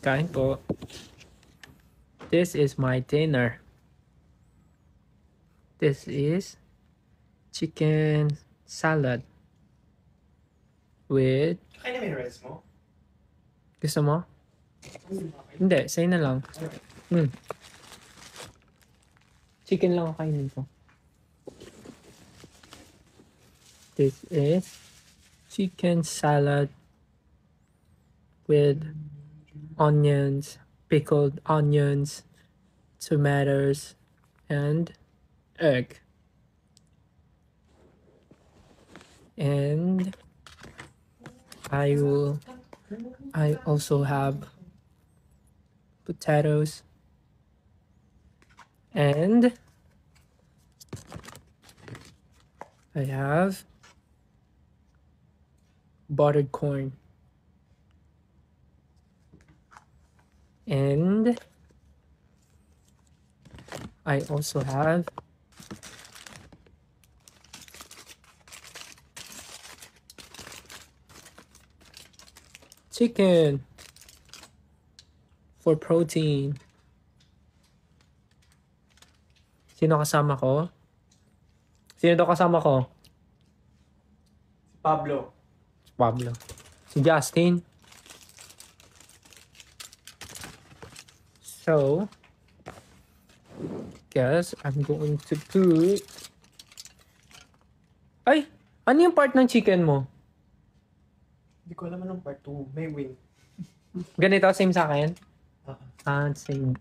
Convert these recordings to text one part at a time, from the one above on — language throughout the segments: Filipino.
Kain po. This is my dinner. This is chicken salad with... Kaya na may rice mo? Gusto mo? Hindi, sa'yo na lang. Chicken lang ang kainin ko. This is chicken salad with onions, pickled onions, tomatoes, and egg. And I also have potatoes and I have buttered corn. And I also have chicken for protein. Sino kasama ko? Sino daw kasama ko? Pablo. Si Pablo. Si Justin. So, guess I'm going to put... Ay! Ano yung part ng chicken mo? Hindi ko alam anong part 2. May wing. Ganito, same sa akin? Same,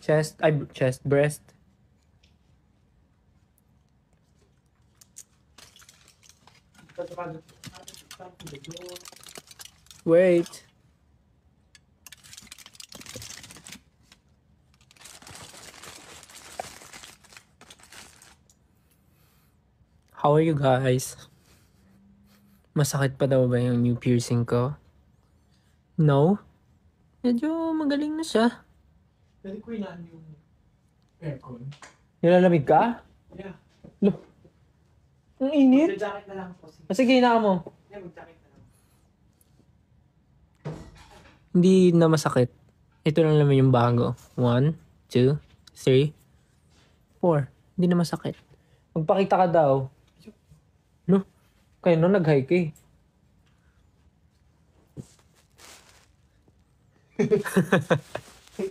chest, breast. Wait. How are you guys? Masakit pa daw ba yung new piercing ko? No? Medyo magaling na siya. Pwede ko ilaan yung aircon. Nilalamig ka? Yeah. Look. Ang init. Mag-jacket na lang po. Sige, na mo. Yeah, mag-jacket na lang. Hindi na masakit. Ito lang naman yung bago. 1, 2, 3, 4. Hindi na masakit. Magpakita ka daw. No? Kaya no, nag-hike eh.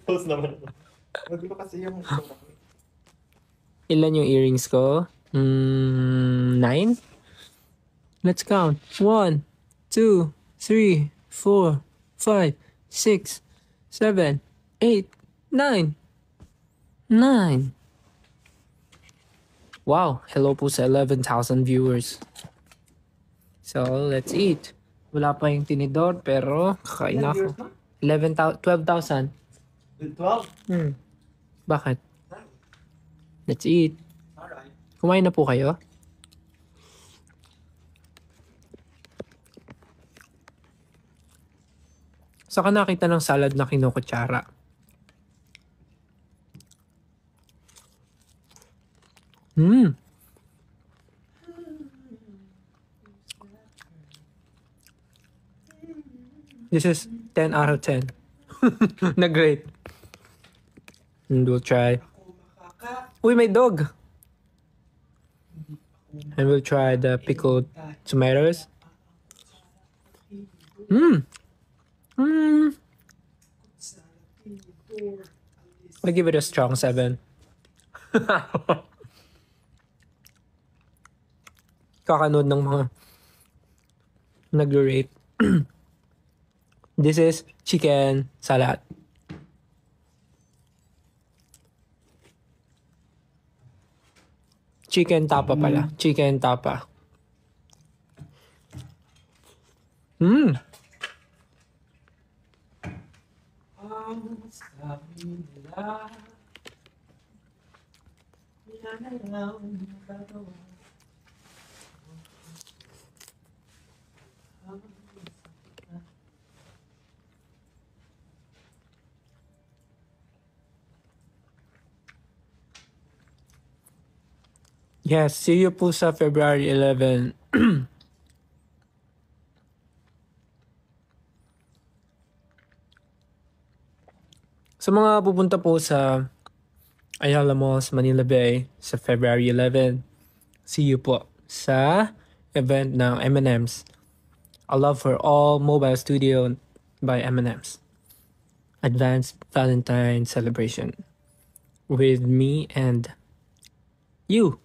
Pause naman. Magulo kasi yung... Ilan yung earrings ko? 9? Let's count. 1, 2, 3, 4, 5, 6, 7, 8, 9. 9. Wow. Hello po sa 11,000 viewers. So, let's eat. Wala pa yung tinidor, pero kakain na ako. 12,000. 12? Bakit? Let's eat. Alright. Kumain na po kayo? Saka nakita ng salad na kinukutsara. This is 10 out of 10. Na great. And we'll try. Uy, may dog! And we'll try the pickled tomatoes. I give it a strong 7. Kakanood ng mga nag-rate. This is chicken salad. Chicken tapa pala. Chicken tapa. Yes, see you po sa February 11. Sa mga pupunta po sa Ayala Malls, Manila Bay sa February 11, see you po sa event ng M&M's. A Love for All Mobile Studio by M&M's. Advanced Valentine Celebration with me and you.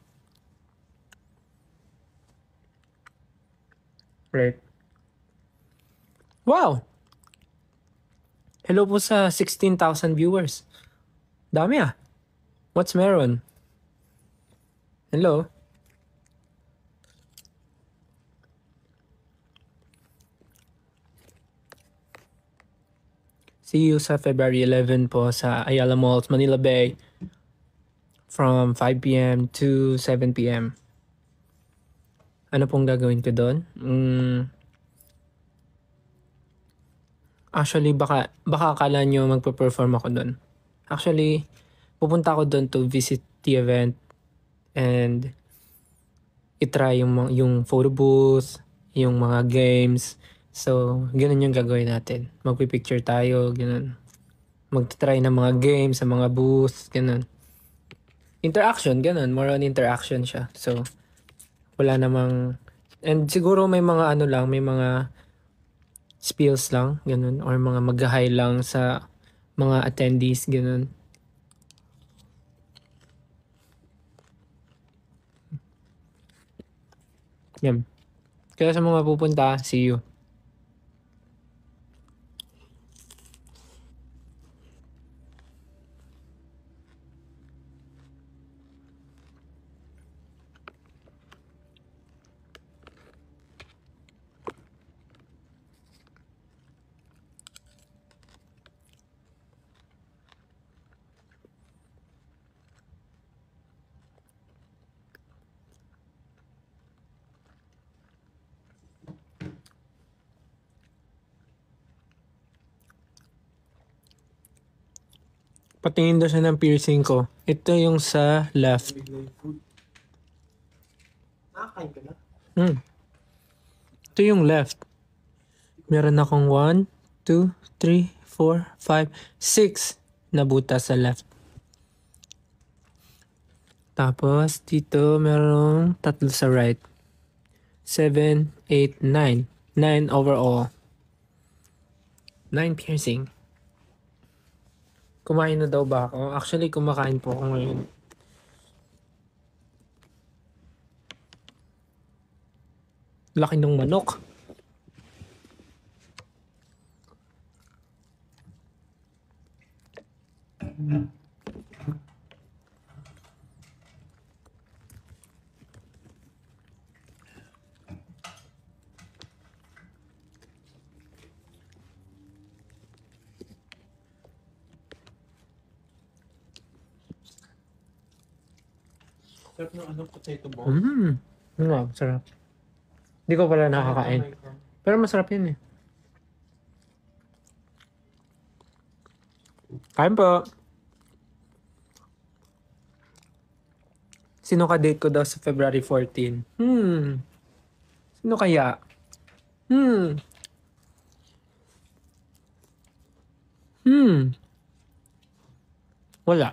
Right. Wow! Hello po sa 16,000 viewers. Dami ah. What's meron? Hello? See you sa February 11 po sa Ayala Malls, Manila Bay from 5 p.m. to 7 p.m. Ano pong gagawin ko doon? Actually, baka akala nyo magpa-perform ako doon. Actually, pupunta ako doon to visit the event and itry yung photo booth, yung mga games. So, ganun yung gagawin natin. Magpipicture tayo, ganun. Magtry ng mga games sa mga booth, ganun. Interaction, ganun. More on interaction siya. So, wala namang... And siguro may mga ano lang, may mga spills lang, ganun. Or mga mag-hi lang sa mga attendees, ganun. Yan. Kaya sa mga pupunta, see you. Patingin daw siya ng piercing ko. Ito yung sa left. Big na yung food. Nakakain ka na? Ito yung left. Meron akong 1, 2, 3, 4, 5, 6 na butas sa left. Tapos dito merong 3 sa right. 7, 8, 9. 9 overall. 9 piercing. Kumain na daw ba ako? Actually, kumakain po ako ngayon. Laki ng manok. Sarap ng anong potato ball. Wow, sarap. Hindi ko pala nakakain. Pero masarap yun eh. Kain po. Sino ka-date ko daw sa February 14? Sino kaya? Wala.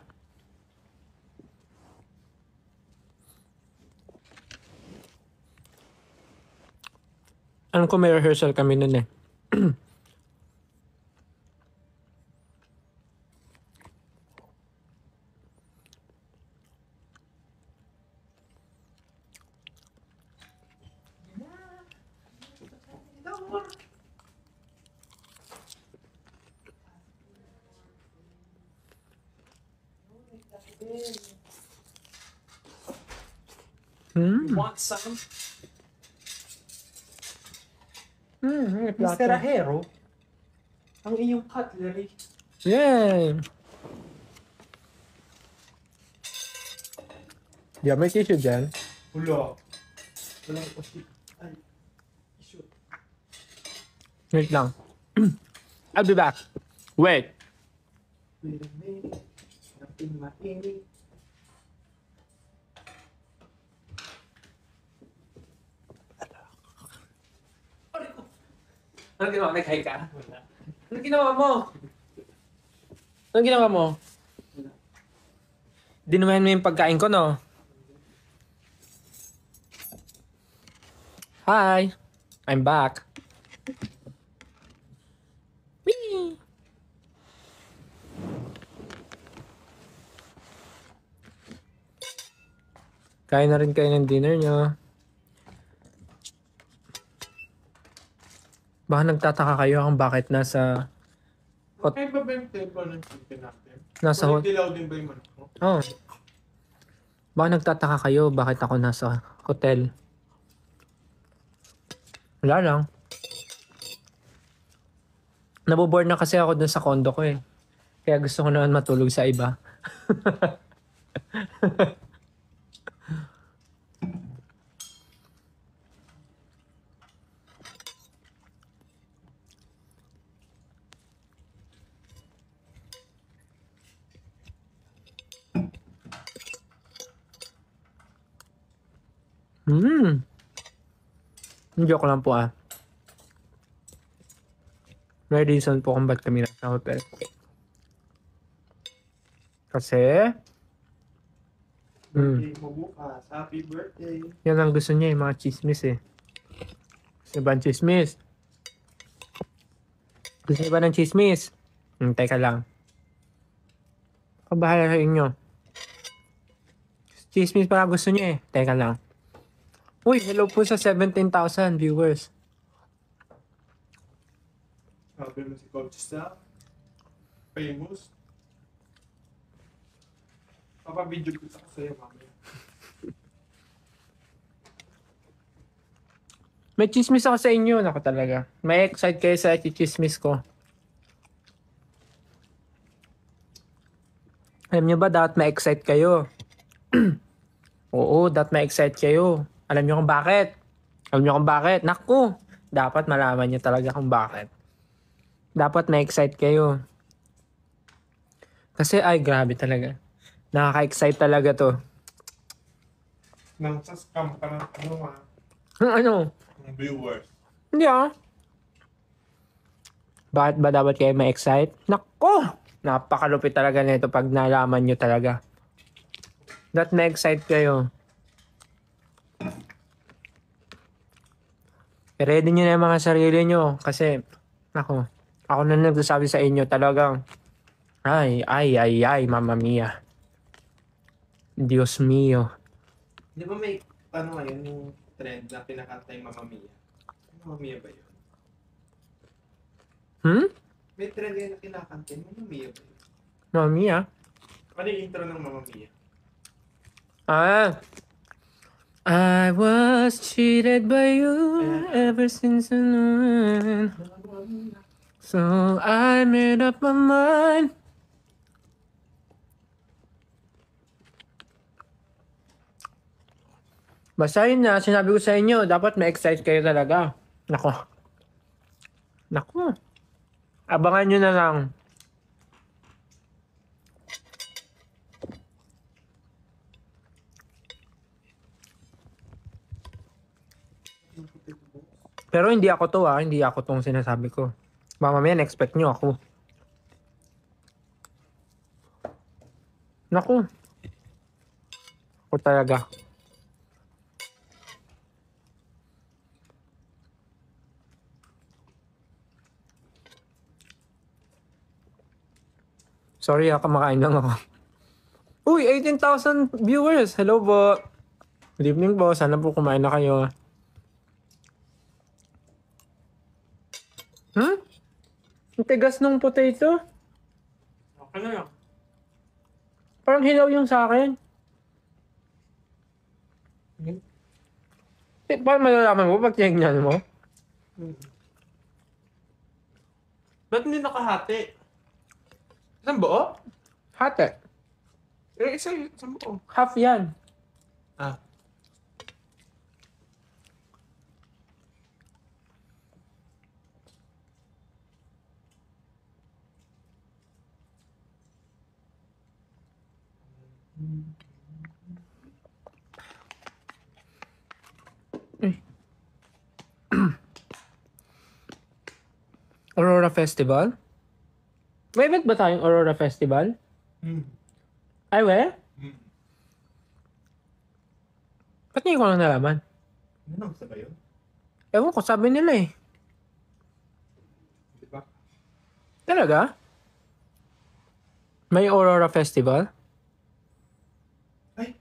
Alam ko may rehearsal kami nun eh. Want some? Mr. Mr. Ahero, ang iyong cutlery. Yay! Yeah, may tissue dyan. Wala. Walang kasi. Ay, shoot. Wait lang. I'll be back. Wait. Wait a minute. Nothing mainit. Ano ginawa? Nag-hi ka? Wala. Ano ginawa mo? Anong ginawa mo? Dinumayan mo yung pagkain ko, no? Hi! I'm back. Whee! Kain na rin kayo ng dinner nyo. Baka nagtataka kayo kung bakit nasa... Ay, ba yung table ng chicken natin? Nasa Walang dilaw din ba yung manok mo? Oh. Baka nagtataka kayo bakit ako nasa hotel. Wala lang. Naboboard na kasi ako dun sa condo ko eh. Kaya gusto ko naman matulog sa iba. Joke lang po ah. May reason po kung ba't kami nasa hotel. Kasi... Birthday mo bukas. Happy birthday. yan ang gusto niya yung mga chismis eh. Gusto niya ba ng chismis? Gusto niya ba ng chismis? Teka lang. Kabahala sa inyo. Chismis para gusto niya eh. Teka lang. Uy, hello po sa 17,000 viewers. Sabi mo si Coach Sa. Famous. Papabidyo ko sa sa'yo mamaya. May chismis ako sa inyo. Naku talaga. May excite kayo sa chismis ko. Alam nyo ba, dapat ma-excite kayo? Oo, dapat ma-excite kayo. Alam nyo kung bakit? Alam nyo kung bakit? Naku! Dapat malaman nyo talaga kung bakit. Dapat ma-excite kayo. Kasi, ay, grabe talaga. Nakaka-excite talaga to. Nang sa scam ka ng ano ha. Ano? Ng viewers. Hindi ah. Bakit ba dapat kayo ma-excite? Naku! Napakalupit talaga nito pag nalaman nyo talaga. Dapat ma-excite kayo. Ready nyo na yung mga sarili nyo. Kasi, ako na nagsasabi sa inyo talagang, ay, mamma mia. Diyos mio. Di ba may ano ngayon yung trend na pinakanta yung Mamma Mia? Mamma Mia ba yun? May trend ngayon na kinakanta yung Mamma Mia ba yun? Mamma mia? Ano yung intro ng Mamma Mia? I was cheated by you ever since I knew. So I made up my mind. Basta yun na, sinabi ko sa inyo, dapat ma-excite kayo talaga. Nako. Abangan nyo na lang. Pero hindi ako to hindi ako tong sinasabi ko. Mamaya na-expect nyo ako. Naku. Ako talaga. Sorry kumakain lang ako. Uy, 18,000 viewers. Hello po. Good evening po. Sana po kumain na kayo. Ang tigas ng potato. Okay na lang. Parang hilaw yung sa akin. Paano malalaman mo pag tinignan mo? Ba't hindi nakahati? Isang buo? Hati. Isang buo. Half yan. Ah. Aurora Festival? May event ba tayong Aurora Festival? Hmm. Ay, we? Hmm. Ba't ngayon ko lang nalaman? Ano sa ba yun? Ewan ko, sabi nila eh. Di ba? Talaga? May Aurora Festival? Ay!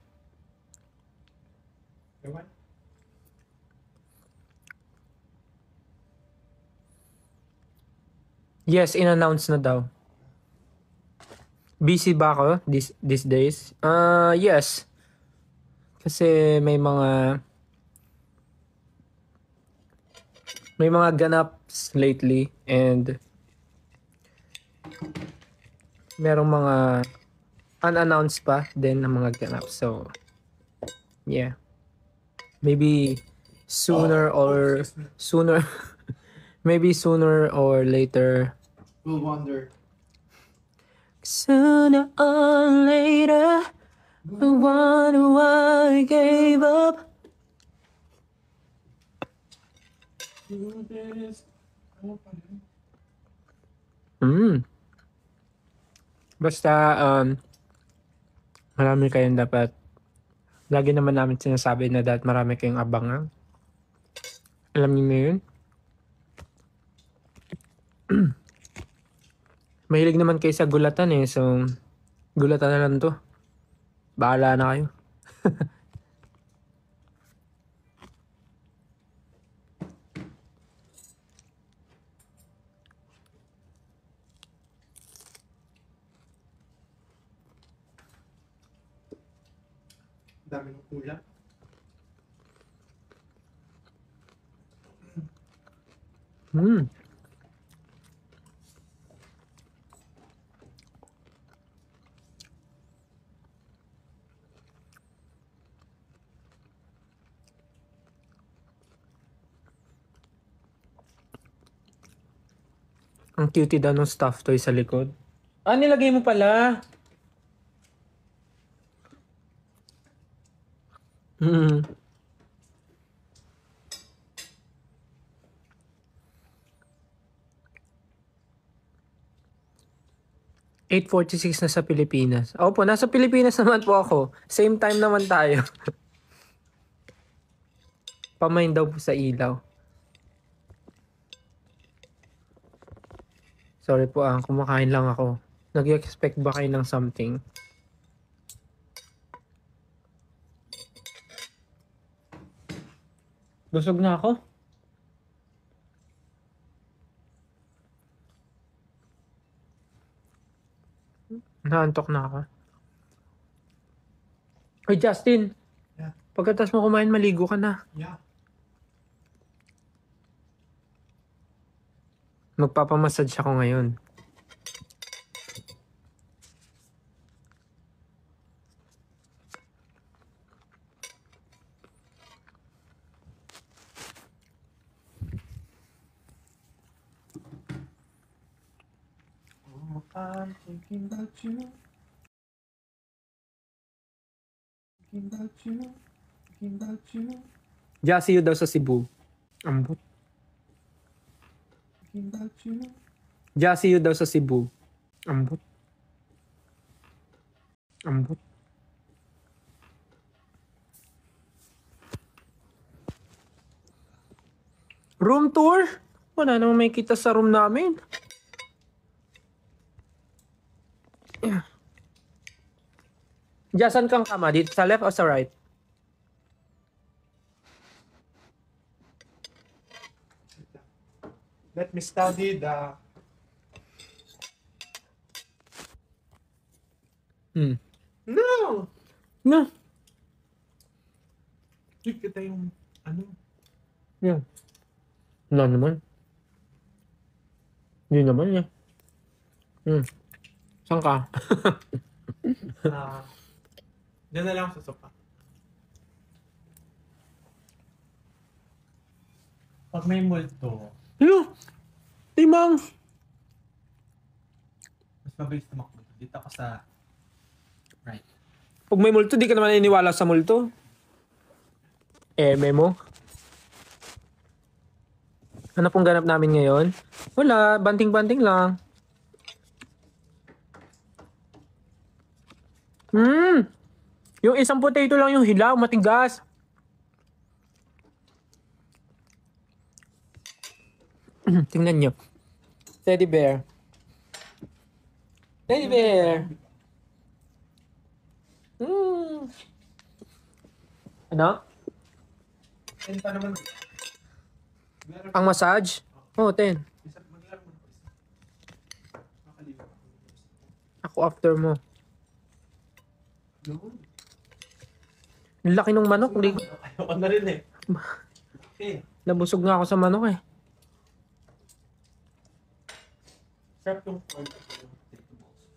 Ewan? Yes, in-announce na daw. Busy ba ako these days? Yes. Kasi may mga ganaps lately and merong mga unannounced pa din ng mga ganaps. So, yeah. Maybe sooner or Excuse me. sooner maybe sooner or later. We'll wonder. Sooner or later, the one who I gave up. Ano pa rin? Basta, marami kayong dapat, lagi naman namin sinasabi na dapat marami kayong abangan. Alam niyo na yun? Mahilig naman kayo sa gulatan eh, so, gulatan na lang to. Bahala na kayo. Dami ng kulang. Hmm. Ang cutie daw ng stuffed toy sa likod. Ah, nilagay mo pala. Hmm. 8:46 na sa Pilipinas. Opo, nasa Pilipinas naman po ako. Same time naman tayo. Pamain daw po sa ilaw. Sorry po kumakain lang ako. Nag-expect ba kayo ng something? Busog na ako. Naantok na ako. Oy, Justin. Yeah. Pagkatapos mo kumain, maligo ka na. Yeah. Magpapamassage ako ngayon. Oh, I'm thinking about you. Thinking about you. Thinking about you. Jassy daw sa Cebu. Ambot. Thinking about you. Jassy daw sa Cebu. Ambot. Ambot. Room tour? Wala namang may kita sa room namin. Diyan kang kama? Dito sa left o sa right? Let me study the... No! No. Check kita yung ano. Yeah. Wala naman. Hindi naman eh. Saan ka? Diyan na lang sa sofa. Pag may multo, Hello? Timang! mas mabilis tumakbo. Dito ako sa right. Pag may multo, di ka naman naniniwala sa multo. Memo. Ano pong ganap namin ngayon? Wala, banting-banting lang. Yung isang potato lang yung hilaw, matigas. Tingnan nyo. Teddy bear. Teddy bear. Ano? Yan pa naman. Meron Ang massage? Oo, 10. isa, maglaro mo pa isa. Makalimutan ko. Ako after mo. Yun. Ang laki ng manok. Ayoko na rin eh. Okay. Nabusog nga ako sa manok eh. Sarap yung corn at yung potato balls.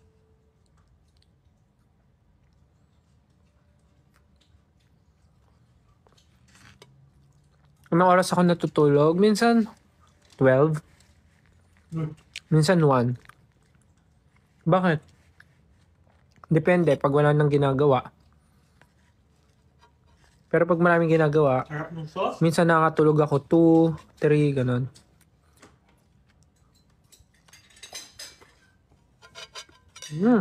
Anong oras ako natutulog? Minsan 12. Minsan 1. Bakit? Depende pag wala nang ginagawa. Pero pag maraming ginagawa, Sarap ng sauce. minsan nakakatulog ako 2, 3, ganun. Man,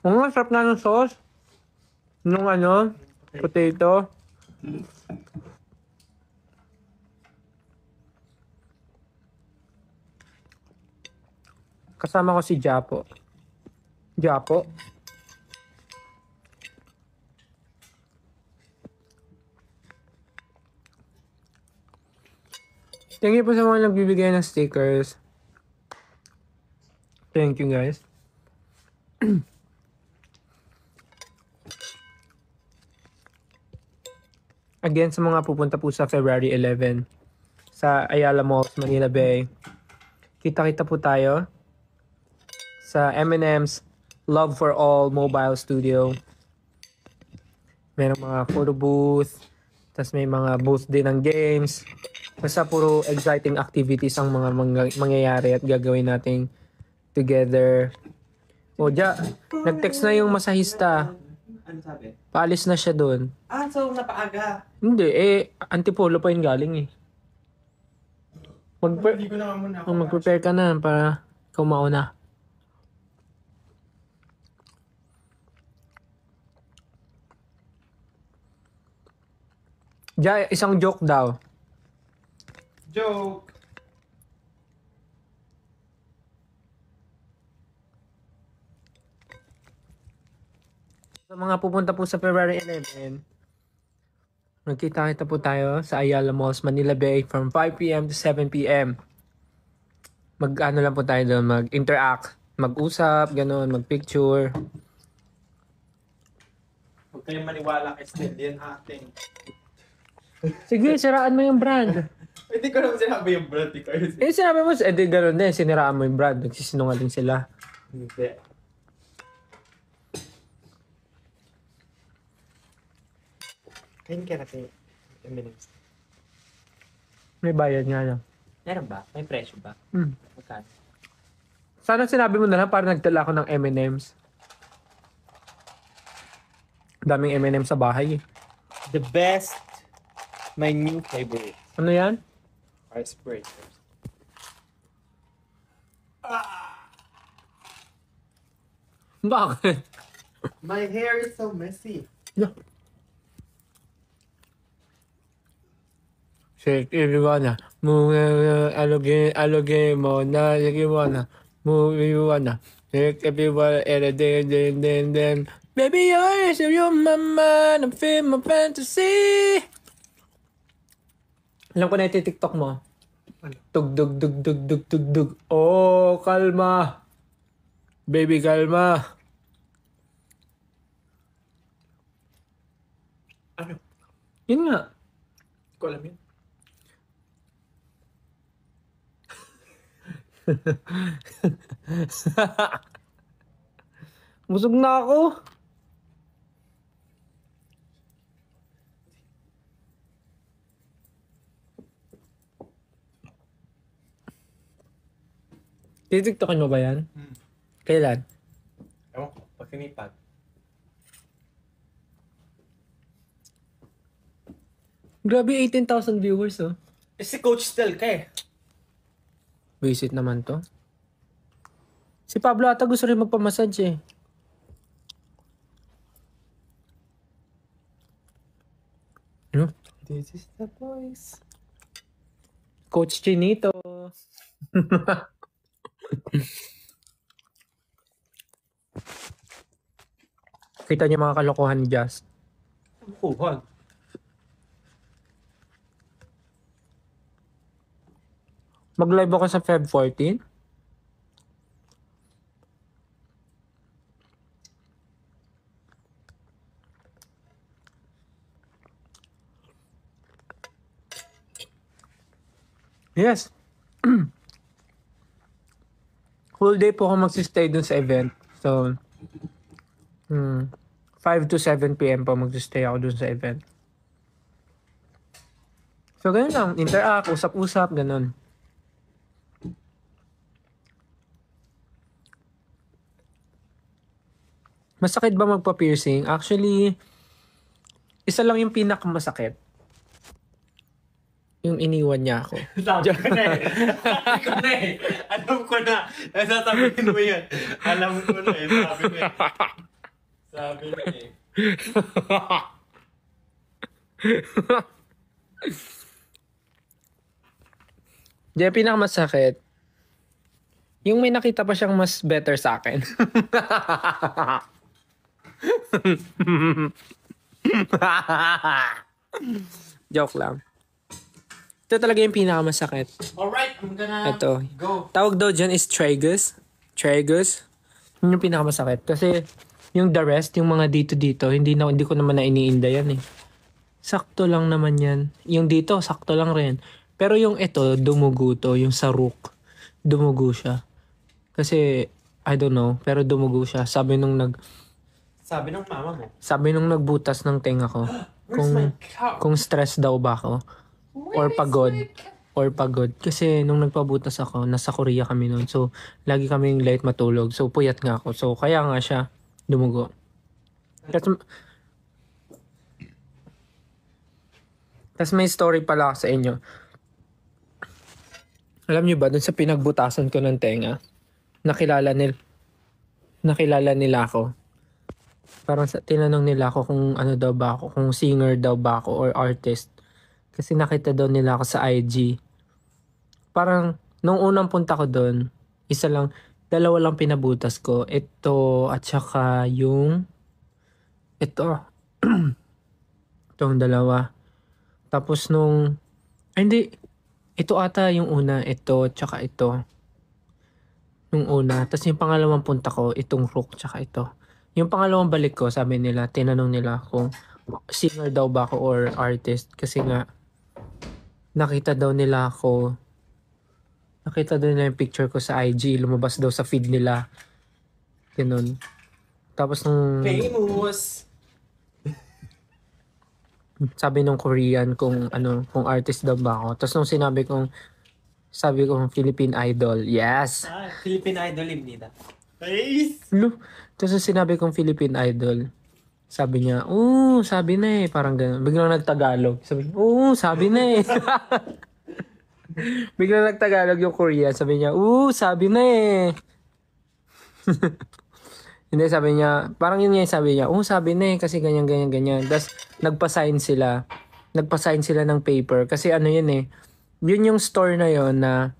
Ang sarap nga ng sauce. Nung ano, potato. Kasama ko si Japo. Japo? Thank you po sa mga nagbibigay ng stickers. Thank you guys. Again, sa mga pupunta po sa February 11 sa Ayala Malls, Manila Bay, kita-kita po tayo sa M&M's Love for All Mobile Studio. Merong mga photo booth, tas may mga booth din ng games. Basta puro exciting activities ang mga mangyayari at gagawin nating together. O, nag-text na yung masahista. ano sabi? Paalis na siya doon. Ah, so napaaga. Hindi, Antipolo pa yun galing eh. Hindi ko na muna ako. Mag-prepare ka na para ikaw mauna. Isang joke daw. Joke. Sa mga pupunta po sa February 11, magkita-kita po tayo sa Ayala Malls, Manila Bay from 5 p.m. to 7 p.m. Mag-ano lang po tayo doon, mag-interact, mag-usap, gano'n, mag-picture. Huwag kayong maniwala kay Stell. Yan ating. Sige, siraan mo yung brand. Hindi ko naman sinabi yung brand ni Carlos. Sinabi mo, gano'n din, siniraan mo yung brand. Nagsisinungaling sila. Hindi. Kain ka natin. M&M's. May bayad nga lang. Meron ba? May presyo ba? Magkano? Sana sinabi mo na lang para nagtala ako ng M&M's. Daming M&M's sa bahay eh. The best, my new favorite. Ano yan? Ice breakers. Bakit? My hair is so messy. Shake everyone. Move aloge mo na everyone. Move everyone. Shake everyone and then. Baby, you're so you're my mind. I'm feeling my fantasy. Alam ko na yung TikTok mo. Tugdug, dug, dug, dug, dug, dug. Oh, kalma. Baby, kalma. Ano? Yun nga. Hindi ko alam yun. Busog na ako. TikTokin mo ba yan? Kailan? Ewan ko. Pag sinipag. Grabe, 18,000 viewers oh. Eh si Coach Stell ka eh. Visit naman to. Si Pablo ata gusto rin magpamassage eh. Ano? This is the voice. Coach Chinito. Kita niyo mga kalokohan ni Jazz. Bukuhan. Mag-live ako sa Feb 14. Yes. Whole day po ako magsistay dun sa event. So, 5 to 7 p.m. po magsistay ako dun sa event. So, ganun lang. Interact, usap-usap, ganun. Masakit ba magpa-piercing? Actually, isa lang yung pinakamasakit. Yung iniwan niya ako. Sabi ko na eh. Sabi ko na eh. Alam ko na. Nasasabihin mo yan. Alam ko na eh. Sabi ko eh. Sabi ko eh. Di, pinakamasakit. Yung may nakita pa siyang mas better sa akin. Joke lang. Ito talaga yung pinakamasakit. Alright, I'm gonna Ito. go. Tawag daw dyan is tragus. Tragus. Yun yung pinakamasakit. Kasi yung the rest, yung mga dito-dito, hindi ko naman na iniinda yan eh. Sakto lang naman yan. Yung dito, sakto lang rin. Pero yung ito, dumugo to. Yung sa rook. Dumugo siya. Kasi, I don't know, pero dumugo siya. Sabi nung mama mo. sabi nung nagbutas ng tenga ko, Where's my cup? kung stress daw ba ako, or pagod. Or pagod. Kasi nung nagpabutas ako, nasa Korea kami noon. So, lagi kaming late matulog. So, puyat nga ako. So, kaya nga siya dumugo. Tapos may story pala ako sa inyo. Alam niyo ba, dun sa pinagbutasan ko ng tenga, nakilala nila ako. Parang tinanong nila ako kung ano daw ba ako, kung singer daw ba ako or artist. Kasi nakita daw nila ako sa IG. Parang, nung unang punta ko doon, dalawa lang pinabutas ko. Ito, at saka ito. Itong dalawa. Tapos ito ata yung una, ito, tsaka ito. Yung una. Tapos yung pangalawang punta ko, itong rook, tsaka ito. Yung pangalawang balik ko, sabi nila, tinanong nila kung singer daw ba ako or artist. Kasi nga, nakita daw nila yung picture ko sa IG, lumabas daw sa feed nila. Ganun. Tapos Famous! sabi nung Korean kung artist daw ba ako. Tapos nung sabi kong Philippine Idol. Yes! Philippine Idol Nida. Nice! Tapos nung sinabi kong Philippine Idol, sabi niya, sabi na eh. Parang gano'n. Biglang nagtagalog. Sabi niya, sabi na eh. Biglang nagtagalog yung Korean. Sabi niya, sabi na eh. Hindi, sabi niya, parang yun nga yung sabi niya, sabi na eh, kasi ganyan. Tapos, nagpa-sign sila ng paper. Kasi ano yun eh, yun yung store na yun na,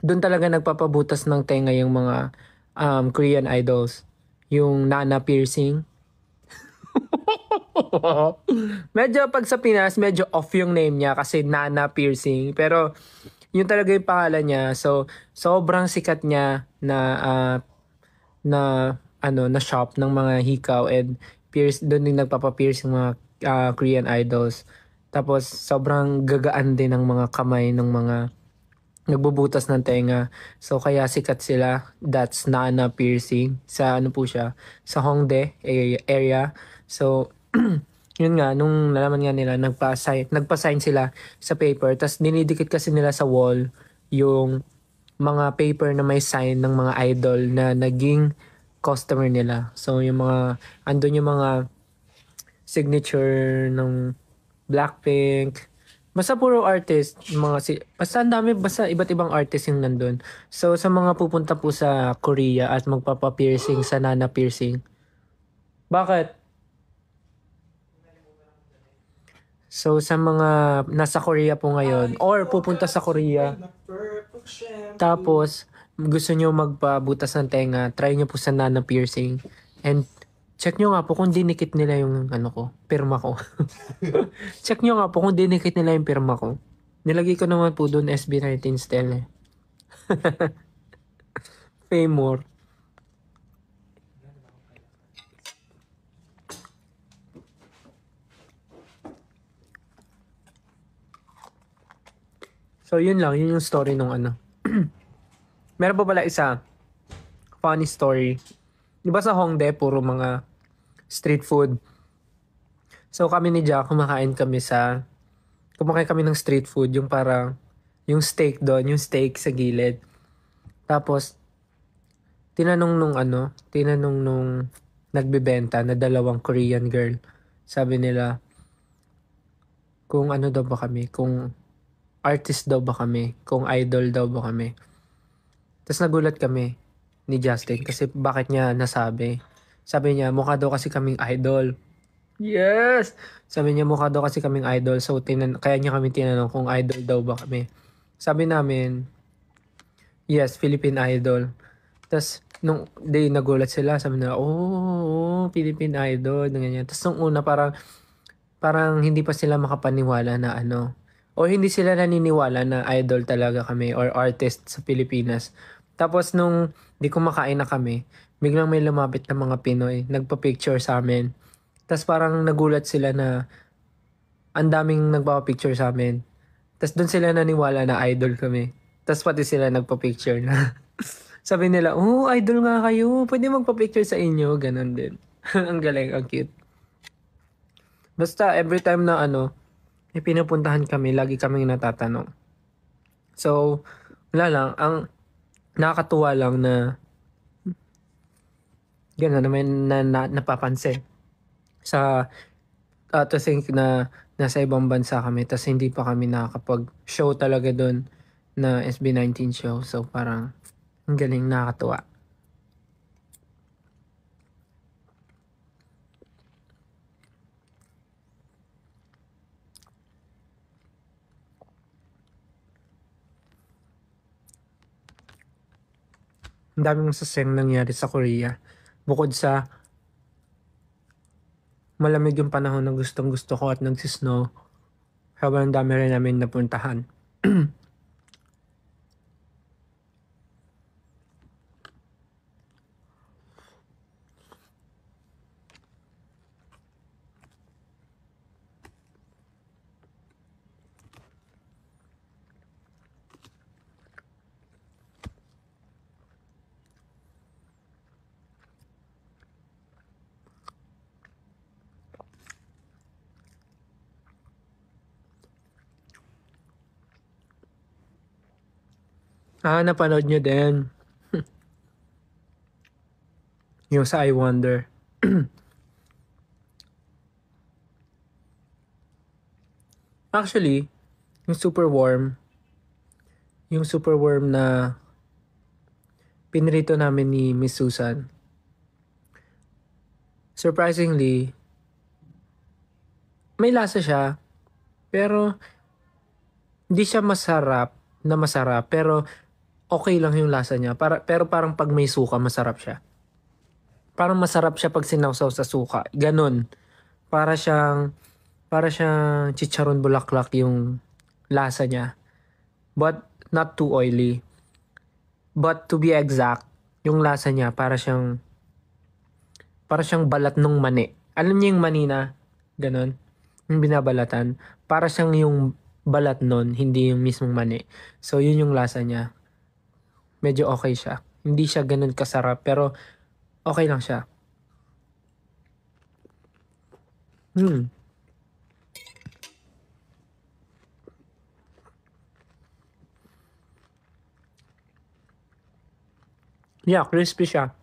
doon talaga nagpapabutas ng tenga yung mga Korean idols. Yung Nana piercing. Medyo pag sa Pinas, medyo off yung name niya kasi Nana piercing. Pero, yun talaga yung pangalan niya. So, sobrang sikat niya na shop ng mga hikaw and doon din nagpapa-pierce yung mga Korean idols. Tapos sobrang gagaan din ng mga kamay ng mga nagbubutas ng tenga. So kaya sikat sila. That's Nana piercing. Sa po siya? Sa Hongdae area. So yun nga, nung nalaman nga nila, nagpa-sign sila sa paper. Tapos dinidikit kasi nila sa wall yung mga paper na may sign ng mga idol na naging customer nila. So, andun yung mga signature ng Blackpink. Basta puro artist. Basta iba't ibang artist yung nandun. So, sa mga pupunta po sa Korea at magpapa-piercing sa Nana piercing. Bakit? So sa mga nasa Korea po ngayon or pupunta sa Korea, tapos gusto nyo magpabutas ng tenga, try nyo po sa Nana Piercing. And check nyo nga po kung dinikit nila yung ano ko, pirma ko. Check nyo nga po kung dinikit nila yung pirma ko. Nilagay ko naman po doon SB19 style eh. Famor. So yun lang, yun yung story nung ano. Meron pa pala isa, funny story. Di ba sa Hongdae, puro mga street food. So kami ni Jack, kumakain kami ng street food, yung parang, yung steak doon, yung steak sa gilid. Tapos, tinanong nung nagbebenta na dalawang Korean girl. Sabi nila, kung ano daw ba kami, kung artist daw ba kami, kung idol daw ba kami. Tapos nagulat kami ni Justin kasi bakit niya nasabi. Sabi niya, mukha daw kasi kaming idol. Yes! Sabi niya, mukha daw kasi kaming idol. So, kaya niya kami tinanong kung idol daw ba kami. Sabi namin, yes, Philippine Idol. Tapos, nung day nagulat sila, sabi nila, Philippine Idol. Ganyan. Tapos, nung una, parang hindi pa sila makapaniwala na ano. O hindi sila naniniwala na idol talaga kami or artist sa Pilipinas. Tapos, nung di kumakain na kami, biglang may lumapit na mga Pinoy. Nagpa-picture sa amin. Tapos, parang nagulat sila na ang daming nagpapa-picture sa amin. Tapos doon sila naniwala na idol kami. Tapos pati sila nagpa-picture na. Sabi nila, idol nga kayo. Pwede magpa-picture sa inyo. Ganon din. Ang galing, ang cute. Basta every time na may pinupuntahan kami, lagi kaming natatanong. So, wala lang. Ang nakakatuwa lang na gano'n na napapansin. To think na nasa ibang bansa kami tas hindi pa kami nakakapag-show talaga doon na SB19 show. So parang ang galing, nakakatuwa. Ang daming masasayang nangyari sa Korea. Bukod sa malamig yung panahon na gustong gusto ko at nagsisnow, sobrang dami rin namin napuntahan. Napanood nyo din. Yung sa I Wonder. Actually, yung super warm na pinrito namin ni Miss Susan. Surprisingly, may lasa siya, pero hindi siya masarap, pero okay lang yung lasa niya. Pero parang pag may suka, masarap siya. Parang masarap siya pag sinawsaw sa suka. Ganon. Para siyang chicharon bulaklak yung lasa niya. But not too oily. But to be exact, yung lasa niya para siyang balat ng mani. Alam niyo yung mani na ganon? Yung binabalatan. Para siyang yung balat nun, hindi yung mismong mani. So yun yung lasa niya. Medyo okay siya. Hindi siya ganun kasarap, pero okay lang siya. Yeah, crispy siya.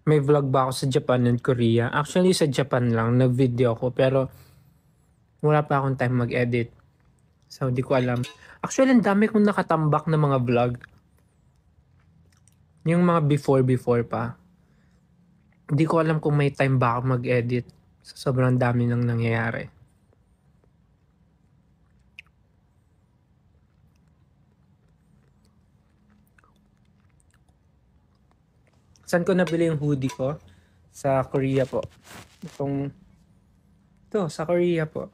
May vlog ba ako sa Japan and Korea? Actually, sa Japan lang, nag-video ako. Pero Wala pa akong time mag-edit. So, di ko alam. Actually, ang dami kong nakatambak na mga vlog. Yung mga before pa. Hindi ko alam kung may time ba ako mag-edit. So, sobrang dami nang nangyayari. Saan ko nabili yung hoodie ko? Sa Korea po. Ito, sa Korea po.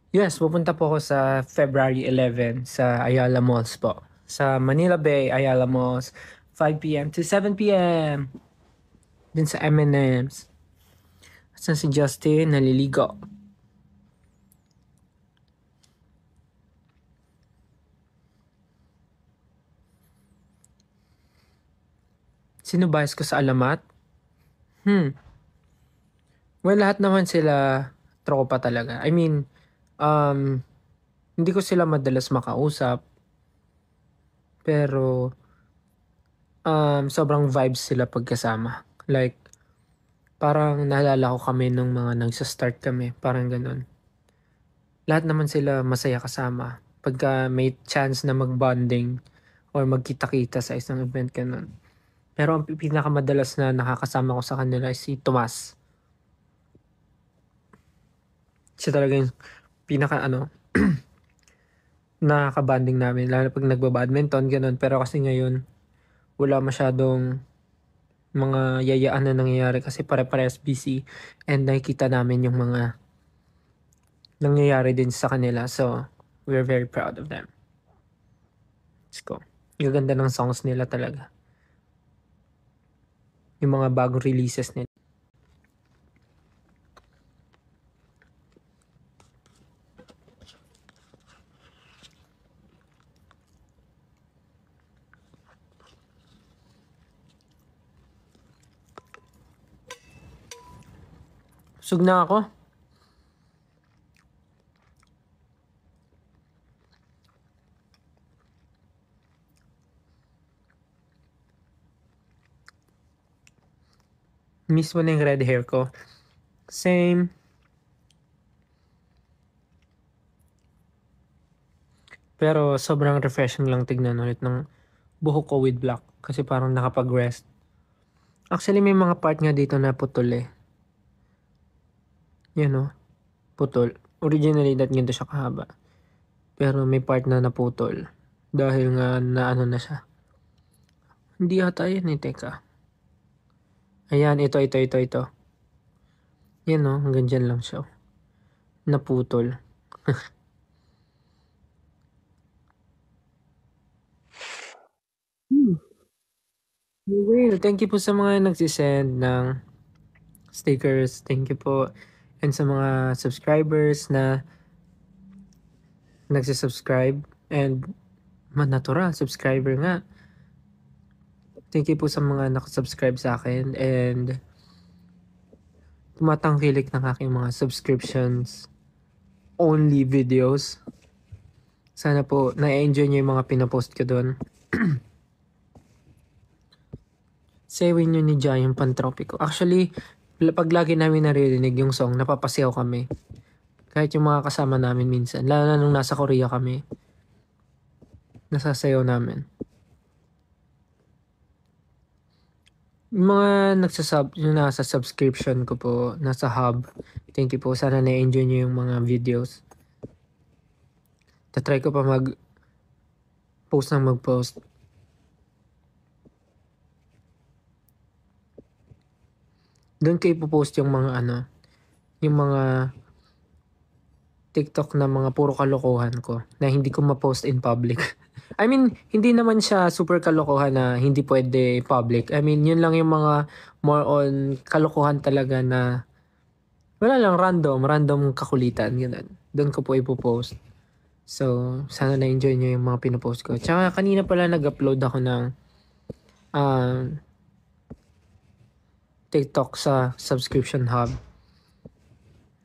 Yes, pupunta po ako sa February 11 sa Ayala Malls po. Sa Manila Bay, Ayala Malls, 5 p.m. to 7 p.m. Din sa M&M's. Saan si Justin? Naliligo. Sinubahis ko sa alamat? Well, lahat naman sila tropa talaga. I mean, hindi ko sila madalas makausap. Pero, sobrang vibes sila pagkasama. Like, parang naalala ko kami nung mga nagsa-start kami. Parang ganun. Lahat naman sila masaya kasama. Pagka may chance na mag-bonding or magkita-kita sa isang event ganun. Pero ang pinakamadalas na nakakasama ko sa kanila is si Tomas. Siya talaga yung nakaka-banding namin. Lalo pag nagba-badminton, ganun. Pero kasi ngayon, wala masyadong mga yayaan na nangyayari kasi pare-parehas busy. And nakikita namin yung mga nangyayari din sa kanila. So, we're very proud of them. Let's go. Yung ganda ng songs nila talaga. Yung mga bagong releases nila. Sug na ako. Miss mo na yung red hair ko. Same. Pero sobrang refreshing lang tignan ulit ng buhok ko with black. Kasi parang nakapag-rest. Actually, may mga part nga dito na putol eh. Yan o. Putol. Originally, ganito siya kahaba. Pero may part na naputol. Dahil nga na ano na siya. Hindi ata yan eh. Teka. Ayan, ito. Yan o, hanggang dyan lang siya. Naputol. Well, thank you po sa mga nagsisend ng stickers. Thank you po. And sa mga subscribers na nagsisubscribe. And natural, subscriber nga. Thank you po sa mga nakasubscribe sa akin. And tumatangkilik ng aking mga subscriptions only videos. Sana po na-enjoy nyo yung mga pinapost ko doon. Sewin nyo ni Jai yung Pantropiko. Actually, pag lagi namin naririnig yung song, napapasayaw kami. Kahit yung mga kasama namin minsan. Lalo na nung nasa Korea kami. Nasasayaw namin. Yung mga yung nasa subscription ko po, nasa hub. Thank you po. Sana na-enjoy nyo yung mga videos. Tatry ko pa mag-post. Doon ko ipopost yung mga yung mga TikTok na mga puro kalokohan ko na hindi ko ma-post in public. I mean, hindi naman siya super kalokohan na hindi pwede public. I mean, yun lang yung mga more on kalokohan talaga na wala lang, random kakulitan. Ganun. Doon ko po ipopost. So, sana na-enjoy nyo yung mga pinopost ko. Tsaka kanina pala nag-upload ako ng TikTok sa subscription hub.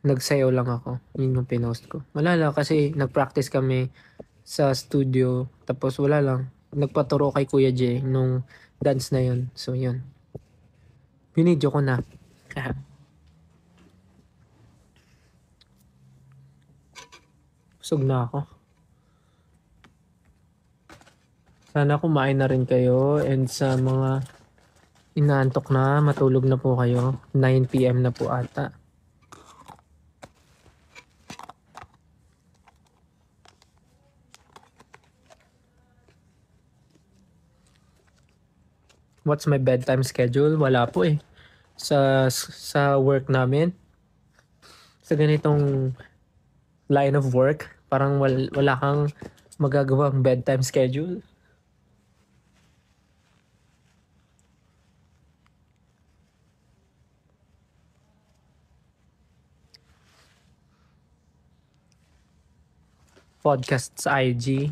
Nagsayaw lang ako. Yun yung pinost ko. Wala lang kasi nag-practice kami sa studio. Tapos wala lang. Nagpaturo kay Kuya J nung dance na yun. So yun. Binidyo ko na. Busog na ako. Sana kumain na rin kayo and sa mga inaantok na, matulog na po kayo. 9 p.m. na po ata. What's my bedtime schedule? Wala po eh. Sa work namin, sa ganitong line of work, parang wala kang magagawang bedtime schedule. Podcast sa IG.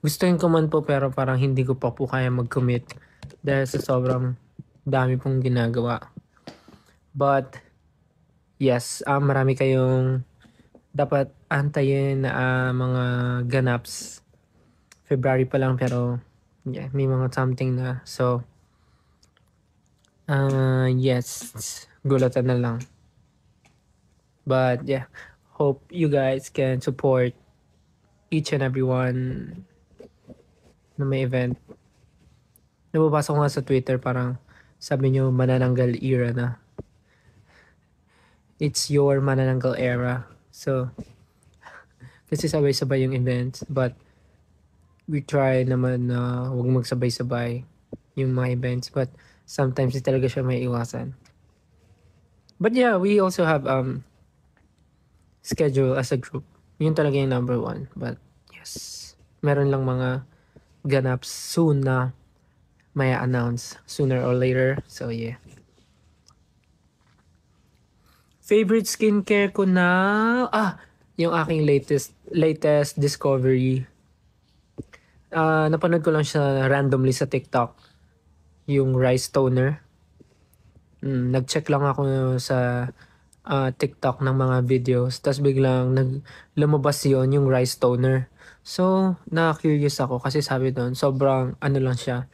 Gustuin ko man po pero parang hindi ko pa po kaya mag-commit dahil sa sobrang dami pong ginagawa. But yes, marami kayong dapat antayin na mga ganaps. February pa lang pero yeah, may mga something na. So yes, gulatan na lang. But yeah, hope you guys can support each and every one na may event. Nababasa ko nga sa Twitter parang sabi nyo manananggal era na. It's your manananggal era. So, kasi sabay-sabay yung events. But, we try naman na huwag magsabay-sabay yung mga events. But, sometimes di talaga siya may iwasan. But yeah, we also have schedule as a group. Yun talaga yung number one. But, yes. Meron lang mga ganaps soon na may announce sooner or later. So, yeah. Favorite skincare ko na... yung aking latest discovery. Napanood ko lang siya randomly sa TikTok. Yung rice toner. Nag-check lang ako sa TikTok ng mga videos. Tapos biglang lumabas yun, yung rice toner. So, na-curious ako kasi sabi doon, sobrang ano lang siya.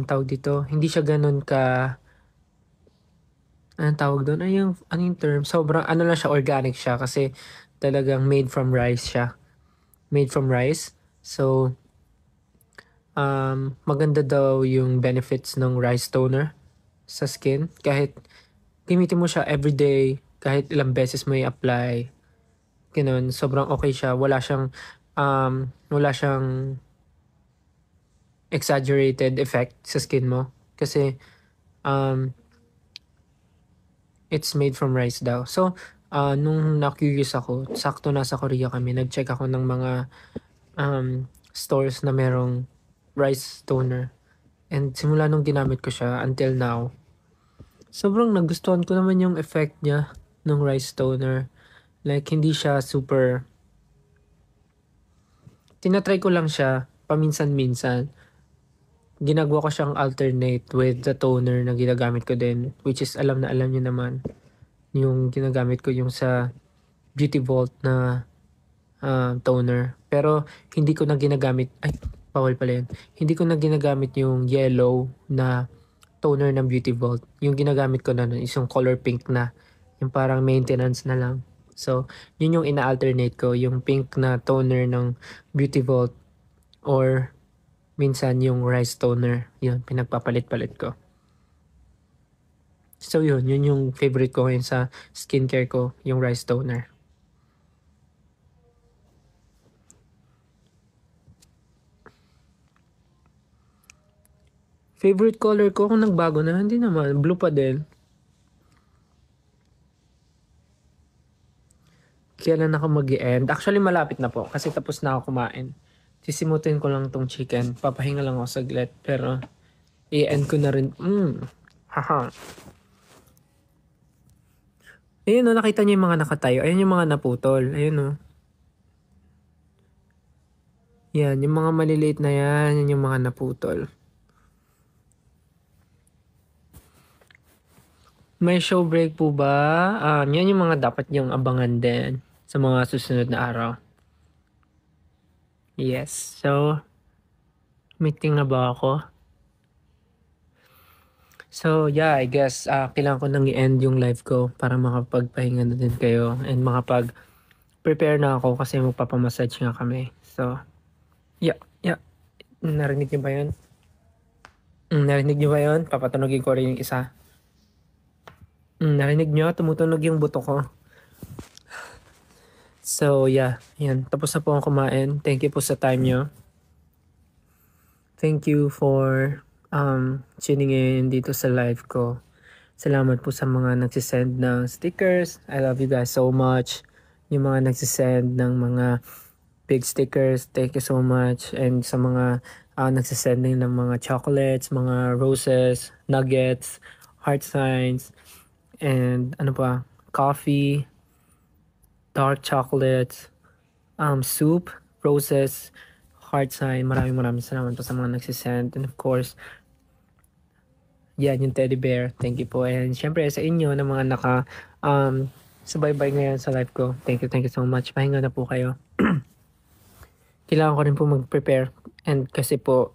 Tawag dito, hindi siya ganun ka... Anong tawag doon? Ano yung term? Sobrang ano lang siya, organic siya kasi talagang made from rice siya. Made from rice. So, maganda daw yung benefits ng rice toner sa skin. Kahit gamitin mo siya everyday, kahit ilang beses mo i-apply, ganun, sobrang okay siya. Wala siyang exaggerated effect sa skin mo. Kasi, it's made from rice daw. So, nung na-curious ako, sakto nasa Korea kami, nag-check ako ng mga stores na merong rice toner. And simula nung ginamit ko siya until now, sobrang nagustuhan ko naman yung effect niya ng rice toner. Like, hindi siya super... Tinatry ko lang siya paminsan-minsan. Ginagawa ko siyang alternate with the toner na ginagamit ko din. Which is, alam na alam niyo naman. Yung ginagamit ko yung sa Beauty Vault na toner. Pero, hindi ko na ginagamit... Ay, bawal pala yun. Hindi ko na ginagamit yung yellow na toner ng Beauty Vault. Yung ginagamit ko na nun is yung color pink na. Yung parang maintenance na lang. So, yun yung ina-alternate ko. Yung pink na toner ng Beauty Vault. Or, minsan yung rice toner. Yun, pinagpapalit-palit ko. So, yun yung favorite ko ngayon sa skincare ko. Yung rice toner. Favorite color ko kung nagbago na, hindi naman. Blue pa din. Kailan ako mag-i-end? Actually, malapit na po. Kasi tapos na ako kumain. Sisimutin ko lang tong chicken. Papahinga lang ako saglit. Pero, i-end ko na rin. Haha. Ayun o, nakita niyo yung mga nakatayo. Ayun yung mga naputol. Ayun o. Yan, yung mga maliliit na yan. Yan yung mga naputol. May show break po ba? Yan yung mga dapat yung abangan din sa mga susunod na araw. Yes. So, meeting na ba ako? So, yeah, I guess kailangan ko nang i-end yung live ko para makapagpahinga na din kayo and prepare na ako kasi magpapamassage nga kami. So, yeah. Narinig niyo ba yun? Narinig niyo ba yun? Papatunogin ko rin yung isa. Narinig niyo? Tumutunog yung buto ko. So, yeah. Yan. Tapos na po akong kumain. Thank you po sa time niyo. Thank you for tuning in dito sa live ko. Salamat po sa mga nagsisend ng stickers. I love you guys so much. Yung mga nagsisend ng mga big stickers, thank you so much. And sa mga nagsisend din ng mga chocolates, mga roses, nuggets, heart signs, and ano pa, coffee, dark chocolates, soup, roses, heart sign. Maraming salamat po sa mga nagsisend. And of course, yan, yung teddy bear. Thank you po. And syempre sa inyo na mga subaybay ngayon sa live ko. Thank you so much. Pahinga na po kayo. Kailangan ko rin po mag-prepare. And kasi po,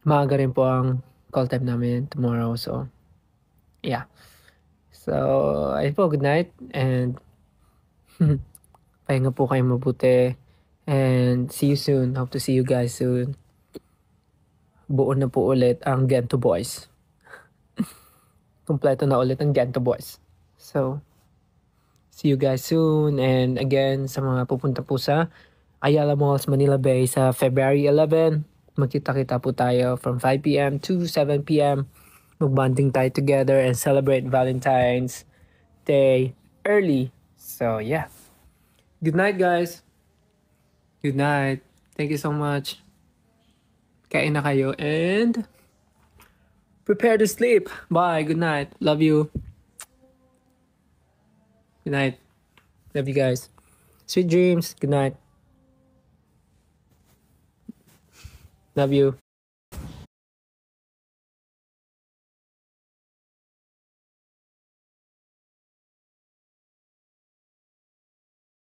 maaga rin po ang call time namin tomorrow. So, yeah. So, ayun po, good night. And, pahinga po kayo mabuti. And, see you soon. Hope to see you guys soon. Buo na po ulit ang Gento Boys. Kompleto na ulit ang Gento Boys. So, see you guys soon. And again, sa mga pupunta po sa Ayala Malls, Manila Bay sa February 11, magkita-kita po tayo from 5 p.m. to 7 p.m. Mag-bonding tayo together and celebrate Valentine's Day early. So, yeah. Good night, guys. Good night. Thank you so much. Kain na kayo and prepare to sleep. Bye. Good night. Love you. Good night. Love you guys. Sweet dreams. Good night. Love you.